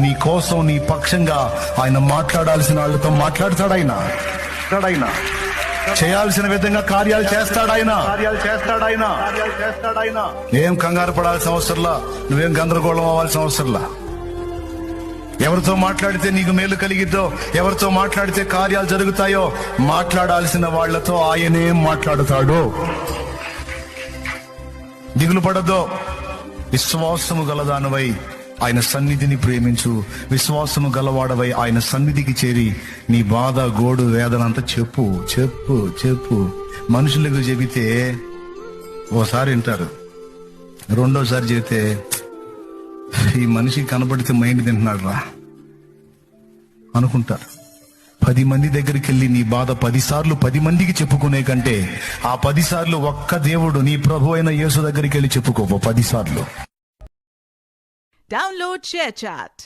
నీ కోసం, నీ పక్షంగా ఆయన మాట్లాడాల్సిన వాళ్ళతో మాట్లాడతాడు. ఆయన చేయాల్సిన విధంగా కార్యాలు చేస్తాడాయన. ఏం కంగారు పడాల్సిన అవసరంలా, నువ్వేం గందరగోళం అవ్వాల్సిన అవసరంలా. ఎవరితో మాట్లాడితే నీకు మేలు కలిగిద్దో, ఎవరితో మాట్లాడితే కార్యాలు జరుగుతాయో మాట్లాడాల్సిన వాళ్లతో ఆయనే మాట్లాడుతాడు. దిగులు పడద్దో. విశ్వాసము గలదానవై ఆయన సన్నిధిని ప్రేమించు. విశ్వాసము గలవాడవై ఆయన సన్నిధికి చేరి నీ బాధ, గోడు, వేదన అంతా చెప్పు. మనుషులకు చెబితే ఓసారి వింటారు, రెండోసారి చెబితే ఈ మనిషికి కనబడితే మైండ్ తింటున్నాడు రా అనుకుంటారు. 10 మంది దగ్గరికి వెళ్ళి నీ బాధ 10 సార్లు 10 మందికి చెప్పుకునే కంటే ఆ 10 సార్లు ఒక్క దేవుడు, నీ ప్రభు అయిన యేసు దగ్గరికి వెళ్ళి చెప్పుకో 10 సార్లు. Download ShareChat.